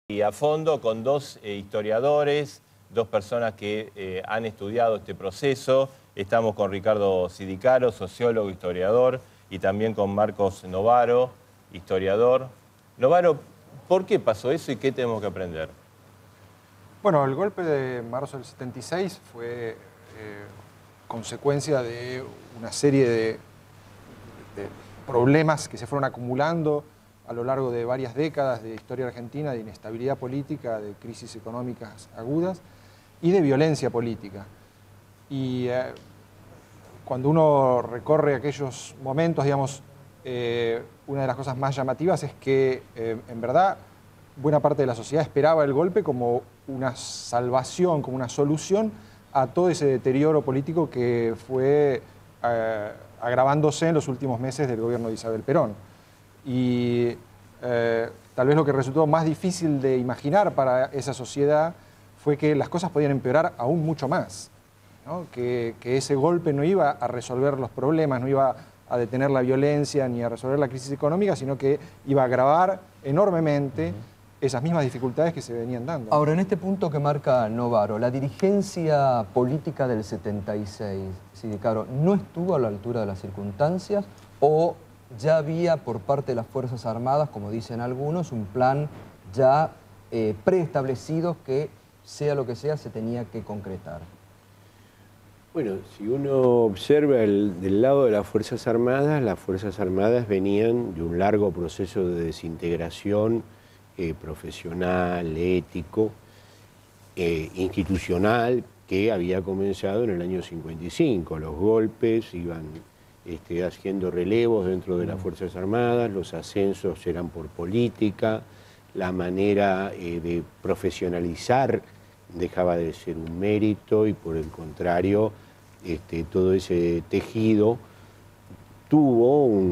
Y a fondo con dos historiadores, dos personas que han estudiado este proceso. Estamos con Ricardo Sidicaro, sociólogo, historiador, y también con Marcos Novaro, historiador. Novaro, ¿por qué pasó eso y qué tenemos que aprender? Bueno, el golpe de marzo del 76 fue consecuencia de una serie de problemas que se fueron acumulando a lo largo de varias décadas de historia argentina, de inestabilidad política, de crisis económicas agudas y de violencia política. Y cuando uno recorre aquellos momentos, digamos, una de las cosas más llamativas es que en verdad buena parte de la sociedad esperaba el golpe como una salvación, como una solución a todo ese deterioro político que fue agravándose en los últimos meses del gobierno de Isabel Perón. Y tal vez lo que resultó más difícil de imaginar para esa sociedad fue que las cosas podían empeorar aún mucho más, ¿no? Que ese golpe no iba a resolver los problemas, no iba a detener la violencia ni a resolver la crisis económica, sino que iba a agravar enormemente esas mismas dificultades que se venían dando. Ahora, en este punto que marca Novaro, la dirigencia política del 76, Sidicaro, ¿no estuvo a la altura de las circunstancias o ya había por parte de las Fuerzas Armadas, como dicen algunos, un plan ya preestablecido que, sea lo que sea, se tenía que concretar? Bueno, si uno observa del lado de las Fuerzas Armadas venían de un largo proceso de desintegración profesional, ético, institucional, que había comenzado en el año 55. Los golpes iban haciendo relevos dentro de las Fuerzas Armadas, los ascensos eran por política, la manera de profesionalizar dejaba de ser un mérito y por el contrario, todo ese tejido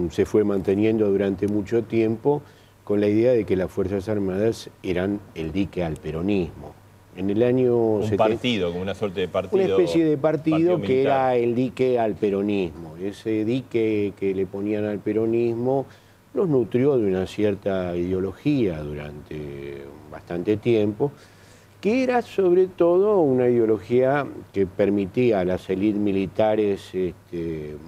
se fue manteniendo durante mucho tiempo con la idea de que las Fuerzas Armadas eran el dique al peronismo. En el año un partido, como una suerte de partido. Una especie de partido que militar. era el dique al peronismo. Ese dique que le ponían al peronismo los nutrió de una cierta ideología durante bastante tiempo, que era sobre todo una ideología que permitía a las élites militares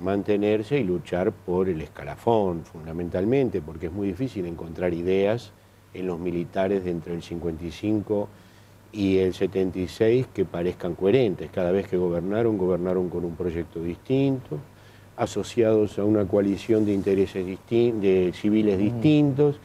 mantenerse y luchar por el escalafón, fundamentalmente, porque es muy difícil encontrar ideas en los militares de entre el 55 y el 76 que parezcan coherentes. Cada vez que gobernaron con un proyecto distinto, asociados a una coalición de intereses civiles distintos,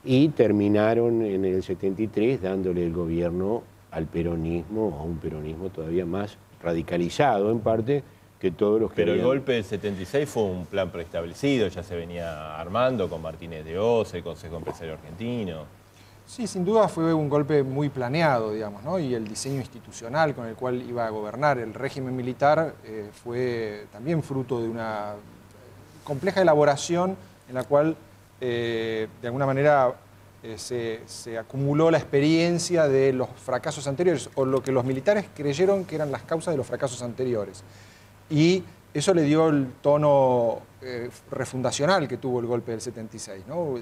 y terminaron en el 73 dándole el gobierno al peronismo, a un peronismo todavía más radicalizado en parte que todos los que Pero el golpe del 76 fue un plan preestablecido, ya se venía armando con Martínez de Oz, el Consejo Empresario Argentino. Sí, sin duda fue un golpe muy planeado, digamos, ¿no? Y el diseño institucional con el cual iba a gobernar el régimen militar fue también fruto de una compleja elaboración en la cual de alguna manera se acumuló la experiencia de los fracasos anteriores o lo que los militares creyeron que eran las causas de los fracasos anteriores. Y eso le dio el tono refundacional que tuvo el golpe del 76, ¿no? Una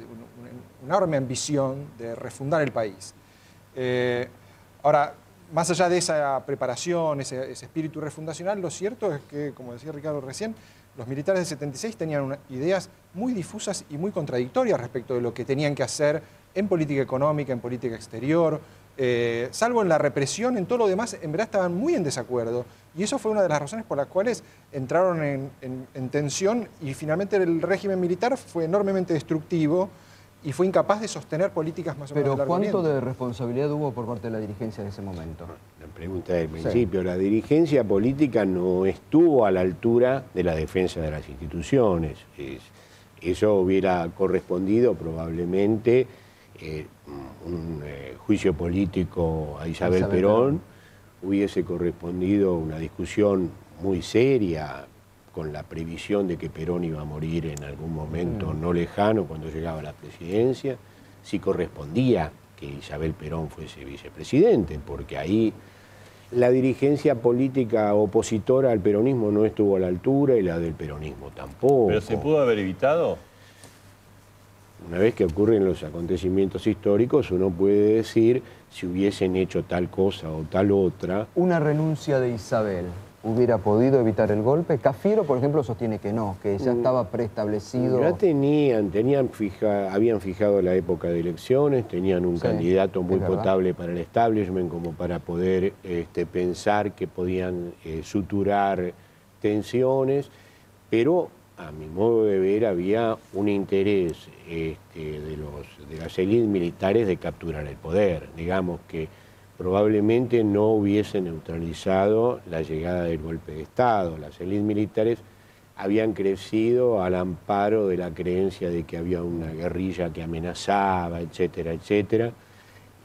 enorme ambición de refundar el país. Ahora, más allá de esa preparación, ese espíritu refundacional, lo cierto es que, como decía Ricardo recién, los militares del 76 tenían ideas muy difusas y muy contradictorias respecto de lo que tenían que hacer en política económica, en política exterior, salvo en la represión, en todo lo demás, en verdad estaban muy en desacuerdo. Y eso fue una de las razones por las cuales entraron en tensión y finalmente el régimen militar fue enormemente destructivo y fue incapaz de sostener políticas más o menos de largo aliento. ¿Cuánto de responsabilidad hubo por parte de la dirigencia en ese momento? La pregunta del principio, la dirigencia política no estuvo a la altura de la defensa de las instituciones. Eso hubiera correspondido probablemente un juicio político a Isabel Perón, hubiese correspondido una discusión muy seria con la previsión de que Perón iba a morir en algún momento no lejano cuando llegaba a la presidencia, si correspondía que Isabel Perón fuese vicepresidente, porque ahí la dirigencia política opositora al peronismo no estuvo a la altura y la del peronismo tampoco. ¿Pero se pudo haber evitado? Una vez que ocurren los acontecimientos históricos, uno puede decir si hubiesen hecho tal cosa o tal otra. ¿Una renuncia de Isabel hubiera podido evitar el golpe? Cafiero, por ejemplo, sostiene que no, que ya estaba preestablecido. Ya habían fijado la época de elecciones, tenían un candidato muy potable para el establishment como para poder pensar que podían suturar tensiones, pero a mi modo de ver había un interés de las élites militares de capturar el poder. Digamos que probablemente no hubiese neutralizado la llegada del golpe de Estado. Las élites militares habían crecido al amparo de la creencia de que había una guerrilla que amenazaba, etcétera, etcétera,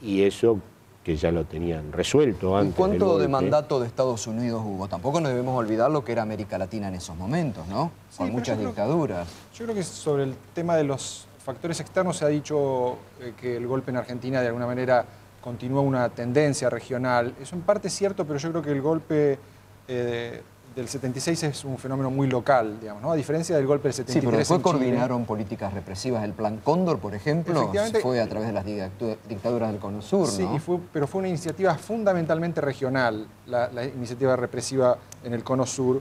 y eso que ya lo tenían resuelto antes. ¿Y cuánto del golpe. de mandato de Estados Unidos hubo? Tampoco nos debemos olvidar lo que era América Latina en esos momentos, ¿no? Sí, con muchas dictaduras. Yo creo que sobre el tema de los factores externos se ha dicho que el golpe en Argentina de alguna manera continúa una tendencia regional. Eso en parte es cierto, pero yo creo que el golpe del 76 es un fenómeno muy local, digamos, ¿no? A diferencia del golpe del 73 Sí, pero después en Chile, coordinaron políticas represivas. El Plan Cóndor, por ejemplo, fue a través de las dictaduras del Cono Sur, sí, ¿no? pero fue una iniciativa fundamentalmente regional, la iniciativa represiva en el Cono Sur.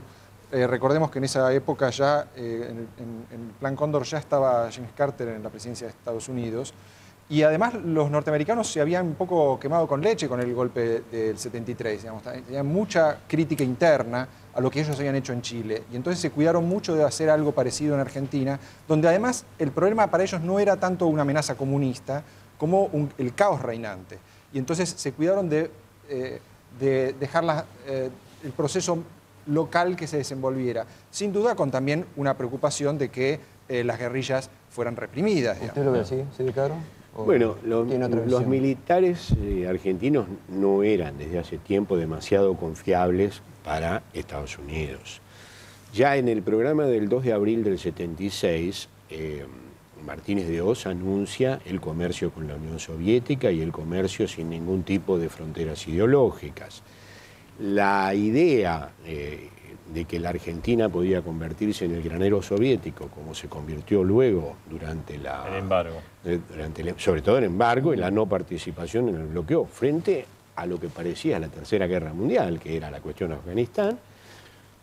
Recordemos que en esa época ya, en el Plan Cóndor ya estaba James Carter en la presidencia de Estados Unidos, y además los norteamericanos se habían un poco quemado con leche con el golpe del 73, digamos, tenían mucha crítica interna a lo que ellos habían hecho en Chile, y entonces se cuidaron mucho de hacer algo parecido en Argentina, donde además el problema para ellos no era tanto una amenaza comunista como el caos reinante, y entonces se cuidaron de dejar el proceso local que se desenvolviera, sin duda con también una preocupación de que las guerrillas fueran reprimidas. ¿Usted lo ve así, sí, claro? Bueno, los militares argentinos no eran desde hace tiempo demasiado confiables para Estados Unidos. Ya en el programa del 2 de abril del 76, Martínez de Hoz anuncia el comercio con la Unión Soviética y el comercio sin ningún tipo de fronteras ideológicas. La idea de que la Argentina podía convertirse en el granero soviético, como se convirtió luego durante el embargo, sobre todo el embargo y la no participación en el bloqueo, frente a lo que parecía la Tercera Guerra Mundial, que era la cuestión de Afganistán,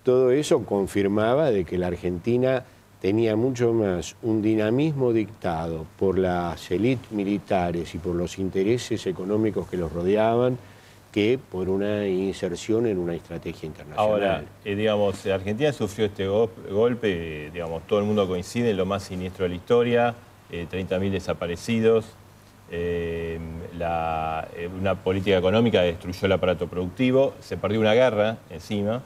todo eso confirmaba de que la Argentina tenía mucho más un dinamismo dictado por las élites militares y por los intereses económicos que los rodeaban, que por una inserción en una estrategia internacional. Ahora, digamos, Argentina sufrió este golpe, digamos, todo el mundo coincide en lo más siniestro de la historia, 30.000 desaparecidos, una política económica destruyó el aparato productivo, se perdió una guerra encima,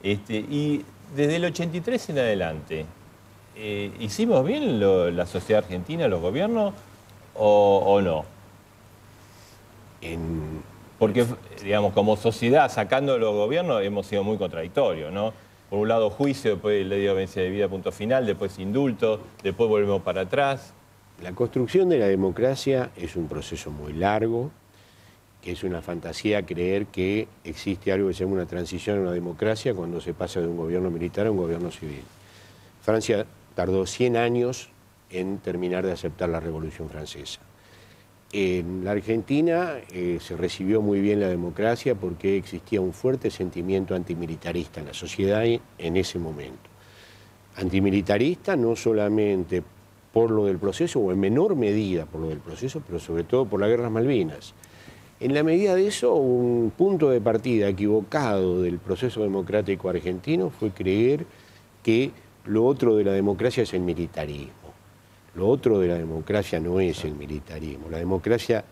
y desde el 83 en adelante, ¿hicimos bien la sociedad argentina, los gobiernos, o no? Porque, digamos, como sociedad, sacando los gobiernos, hemos sido muy contradictorios, ¿no? Por un lado juicio, después ley de audiencia de vida, punto final, después indulto, después volvemos para atrás. La construcción de la democracia es un proceso muy largo, que es una fantasía creer que existe algo que se llama una transición a una democracia cuando se pasa de un gobierno militar a un gobierno civil. Francia tardó 100 años en terminar de aceptar la Revolución Francesa. En la Argentina se recibió muy bien la democracia porque existía un fuerte sentimiento antimilitarista en la sociedad en ese momento. Antimilitarista no solamente por lo del proceso, o en menor medida por lo del proceso, pero sobre todo por las guerras Malvinas. En la medida de eso, un punto de partida equivocado del proceso democrático argentino fue creer que lo otro de la democracia es el militarismo. Lo otro de la democracia no es el militarismo. La democracia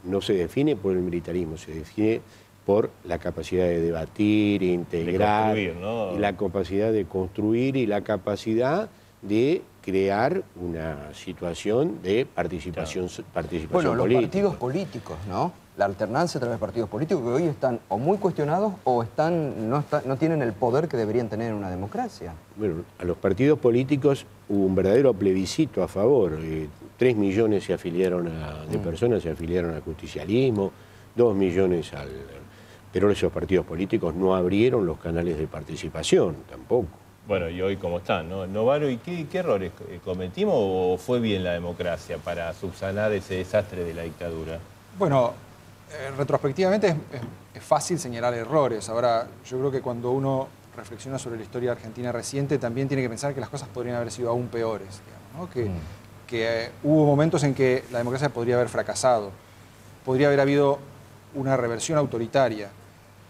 no se define por el militarismo, se define por la capacidad de debatir, integrar, de construir, ¿no? Y la capacidad de construir y la capacidad de crear una situación de participación, bueno, los política. partidos políticos, ¿no? La alternancia a través de partidos políticos que hoy están o muy cuestionados o no tienen el poder que deberían tener en una democracia. Bueno, a los partidos políticos hubo un verdadero plebiscito a favor. 3 millones se afiliaron de personas se afiliaron al justicialismo, 2 millones pero esos partidos políticos no abrieron los canales de participación tampoco. Bueno, y hoy cómo están, ¿no? Novaro, ¿y qué errores cometimos o fue bien la democracia para subsanar ese desastre de la dictadura? Bueno, retrospectivamente es fácil señalar errores. Ahora, yo creo que cuando uno reflexiona sobre la historia argentina reciente, también tiene que pensar que las cosas podrían haber sido aún peores, digamos, ¿no? Que hubo momentos en que la democracia podría haber fracasado, podría haber habido una reversión autoritaria.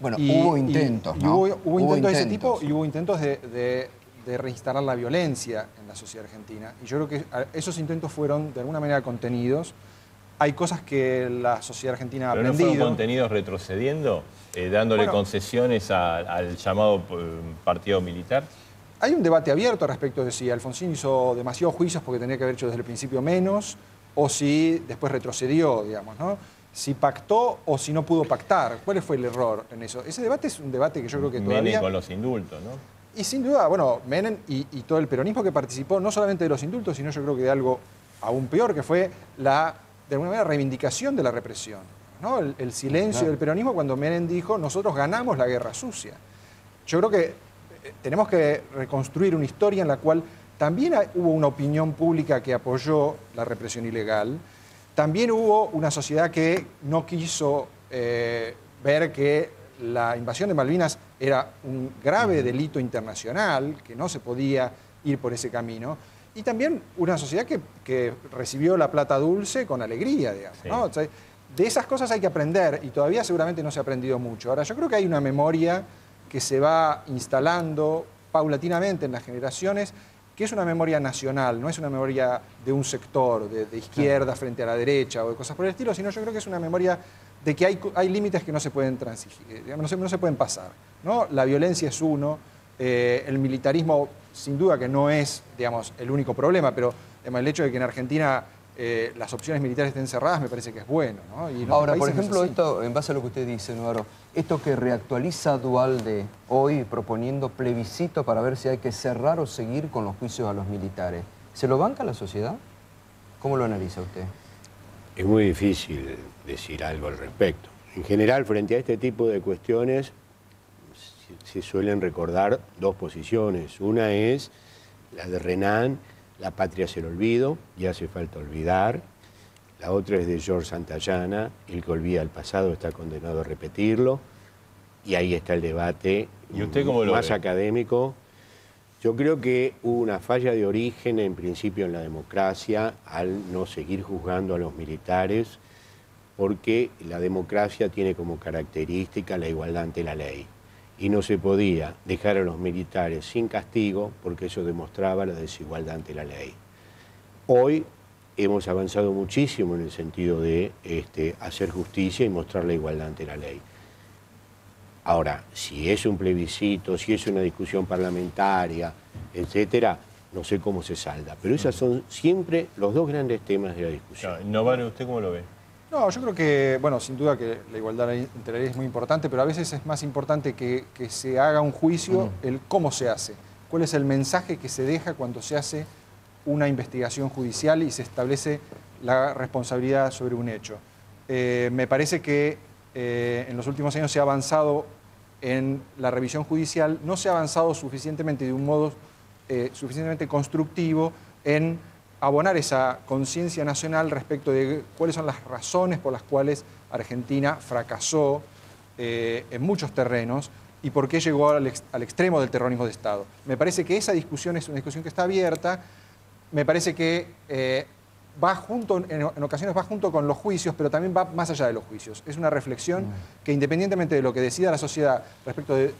Bueno, hubo intentos, ¿no? Hubo intentos de ese tipo y hubo intentos de reinstalar la violencia en la sociedad argentina. Y yo creo que esos intentos fueron de alguna manera contenidos. Hay cosas que la sociedad argentina ha ¿Pero aprendido. no fueron contenidos retrocediendo, dándole concesiones al llamado partido militar? Hay un debate abierto respecto de si Alfonsín hizo demasiados juicios porque tenía que haber hecho desde el principio menos, o si después retrocedió, digamos, ¿no? Si pactó o si no pudo pactar. ¿Cuál fue el error en eso? Ese debate es un debate que yo creo que todavía... Menem con los indultos, ¿no? Y sin duda, bueno, Menem y todo el peronismo que participó no solamente de los indultos, sino yo creo que de algo aún peor, que fue de alguna manera, reivindicación de la represión, ¿no? El silencio del peronismo cuando Menem dijo, nosotros ganamos la guerra sucia. Yo creo que tenemos que reconstruir una historia en la cual también hubo una opinión pública que apoyó la represión ilegal, también hubo una sociedad que no quiso ver que la invasión de Malvinas era un grave delito internacional, que no se podía ir por ese camino, y también una sociedad que recibió la plata dulce con alegría, digamos, ¿no? O sea, de esas cosas hay que aprender y todavía seguramente no se ha aprendido mucho. Ahora, yo creo que hay una memoria que se va instalando paulatinamente en las generaciones, que es una memoria nacional, no es una memoria de un sector, de izquierda frente a la derecha o de cosas por el estilo, sino yo creo que es una memoria de que hay límites que no se pueden transigir, no se pueden pasar, ¿no? La violencia es uno, el militarismo sin duda que no es, digamos, el único problema, pero el hecho de que en Argentina las opciones militares estén cerradas me parece que es bueno, ¿no? Y ahora, por ejemplo, esto, en base a lo que usted dice, Novaro, esto que reactualiza Duhalde hoy proponiendo plebiscito para ver si hay que cerrar o seguir con los juicios a los militares, ¿se lo banca la sociedad? ¿Cómo lo analiza usted? Es muy difícil decir algo al respecto. En general, frente a este tipo de cuestiones, se suelen recordar dos posiciones. Una es la de Renan, la patria es el olvido, y hace falta olvidar. La otra es de George Santayana, el que olvida el pasado está condenado a repetirlo. Y ahí está el debate. ¿Y usted cómo lo más ve? Académico. Yo creo que hubo una falla de origen, en principio, en la democracia, al no seguir juzgando a los militares, porque la democracia tiene como característica la igualdad ante la ley. Y no se podía dejar a los militares sin castigo, porque eso demostraba la desigualdad ante la ley. Hoy hemos avanzado muchísimo en el sentido de hacer justicia y mostrar la igualdad ante la ley. Ahora, si es un plebiscito, si es una discusión parlamentaria, etcétera, no sé cómo se salda. Pero esos son siempre los dos grandes temas de la discusión. Novaro, ¿usted cómo lo ve? No, yo creo que, bueno, sin duda que la igualdad entre la ley es muy importante, pero a veces es más importante que se haga un juicio el cómo se hace. ¿Cuál es el mensaje que se deja cuando se hace una investigación judicial y se establece la responsabilidad sobre un hecho? Me parece que en los últimos años se ha avanzado en la revisión judicial, no se ha avanzado suficientemente de un modo suficientemente constructivo en abonar esa conciencia nacional respecto de cuáles son las razones por las cuales Argentina fracasó en muchos terrenos y por qué llegó al extremo del terrorismo de Estado. Me parece que esa discusión es una discusión que está abierta, me parece que va junto, en ocasiones va junto con los juicios, pero también va más allá de los juicios. Es una reflexión que independientemente de lo que decida la sociedad respecto de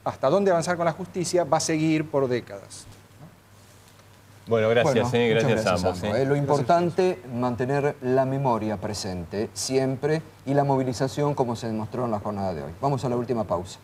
hasta dónde avanzar con la justicia, va a seguir por décadas. Bueno, gracias, Bueno, gracias a ambos. Lo importante, mantener la memoria presente siempre y la movilización como se demostró en la jornada de hoy. Vamos a la última pausa.